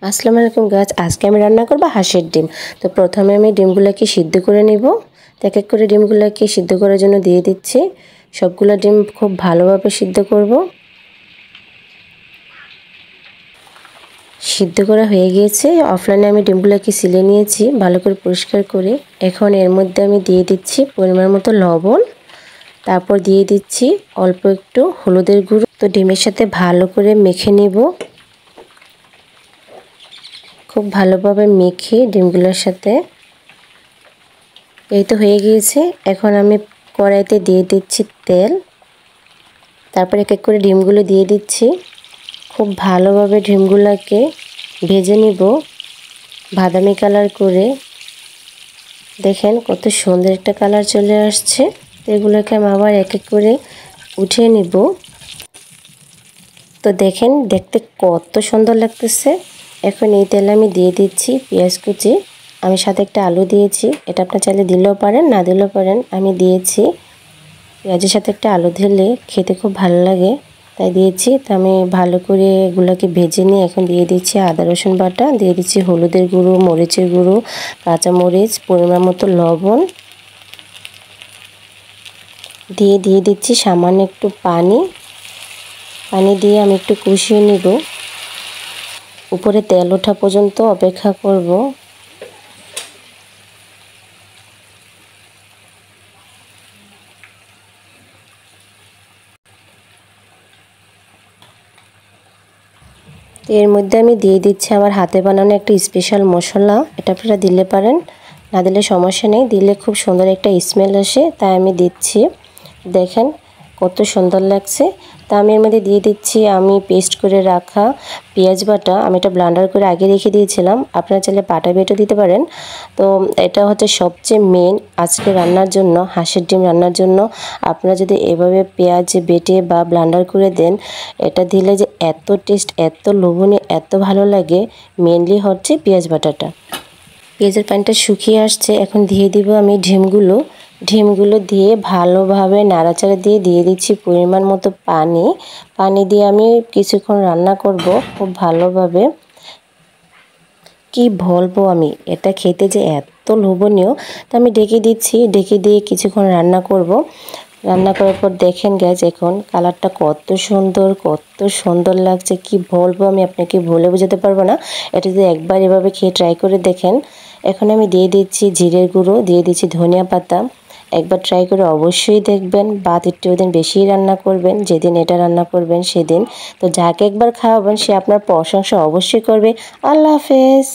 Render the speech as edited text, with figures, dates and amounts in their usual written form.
আসসালামু আলাইকুম গাছ। আজকে আমি রান্না করব হাঁসের ডিম। তো প্রথমে আমি ডিমগুলোকে সিদ্ধ করে নিব। এক এক করে ডিমগুলোকে সিদ্ধ করার জন্য দিয়ে দিচ্ছি। সবগুলো ডিম খুব ভালোভাবে সিদ্ধ করব। সিদ্ধ করা হয়ে গিয়েছে। অফলাইনে আমি ডিমগুলোকে সিলে নিয়েছি ভালো করে পরিষ্কার করে। এখন এর মধ্যে আমি দিয়ে দিচ্ছি পরিমাণ মতো লবণ, তারপর দিয়ে দিচ্ছি অল্প একটু হলুদের গুঁড়ো। তো ডিমের সাথে ভালো করে মেখে নিব। খুব ভালোভাবে মেখে ডিমগুলোর সাথে এই তো হয়ে গিয়েছে। এখন আমি কড়াইতে দিয়ে দিচ্ছি তেল, তারপর এক এক করে ডিমগুলো দিয়ে দিচ্ছি। খুব ভালোভাবে ডিমগুলোকে ভেজে নিব বাদামি কালার করে। দেখেন কত সুন্দর একটা কালার চলে আসছে। এগুলোকে আমি আবার এক এক করে উঠিয়ে নিব। তো দেখেন দেখতে কত সুন্দর লাগতেছে। এখন এই তেলে আমি দিয়ে দিচ্ছি পেঁয়াজ কুচি। আমি সাথে একটা আলু দিয়েছি, এটা আপনার চাইলে দিলেও পারেন না দিলেও পারেন। আমি দিয়েছি পেঁয়াজের সাথে একটা আলু দিলে খেতে খুব ভালো লাগে, তাই দিয়েছি। তো আমি ভালো করে এগুলোকে ভেজে নিয়ে এখন দিয়ে দিচ্ছি আদা রসুন বাটা, দিয়ে দিচ্ছি হলুদের গুঁড়ো, মরিচের গুঁড়ো, কাঁচামরিচ, পরিমাণ মতো লবণ দিয়ে দিচ্ছি সামান্য একটু পানি দিয়ে আমি একটু কষিয়ে নিব। উপরে তেল ওঠা পর্যন্ত অপেক্ষা করব। এর মধ্যে আমি দিয়ে দিচ্ছি আমার হাতে বানানো একটা স্পেশাল মশলা। এটা আপনারা দিলে পারেন, না দিলে সমস্যা নেই, দিলে খুব সুন্দর একটা স্মেল আসে, তাই আমি দিচ্ছি। দেখেন কত সুন্দর লাগছে। তা আমি এর মধ্যে দিয়ে দিচ্ছি আমি পেস্ট করে রাখা পেঁয়াজ বাটা। আমি এটা ব্লেন্ডার করে আগে রেখে দিয়েছিলাম, আপনারা চাইলে বাটা বেটে দিতে পারেন। তো এটা হচ্ছে সবচেয়ে মেন আজকে রান্নার জন্য, হাঁসের ডিম রান্নার জন্য। আপনারা যদি এভাবে পেঁয়াজ বেটে বা ব্লেন্ডার করে দেন, এটা দিলে যে এত টেস্ট, এত লোভনীয়, এত ভালো লাগে। মেনলি হচ্ছে পেঁয়াজ বাটাটা। পেঁয়াজের পানিটা শুকিয়ে আসছে, এখন দিয়ে দিব আমি ডিমগুলো দিয়ে ভালোভাবে নাড়াচাড়া দিয়ে দিচ্ছি পরিমাণ মতো পানি দিয়ে আমি কিছুক্ষণ রান্না করব খুব ভালোভাবে। কি বলবো আমি, এটা খেতে যে এত লোভনীয়। তো আমি ঢেকে দিচ্ছি, ঢেকে দিয়ে কিছুক্ষণ রান্না করব। রান্না করার পর দেখেন গ্যাস, এখন কালারটা কত সুন্দর লাগছে। কি বলবো আমি আপনাকে, বলে বোঝাতে পারবো না। এটা যদি একবার এভাবে খেয়ে ট্রাই করে দেখেন। এখন আমি দিয়ে দিচ্ছি জিরের গুঁড়ো, দিয়ে দিচ্ছি ধনিয়া পাতা। একবার ট্রাই করে অবশ্যই দেখবেন, বা তৃতীয় দিন বেশি রান্না করবেন, যেদিন এটা রান্না করবেন সেদিন। তো যাকে একবার খাওয়াবেন সে আপনার প্রশংসা অবশ্যই করবে। আল্লাহ হাফেজ।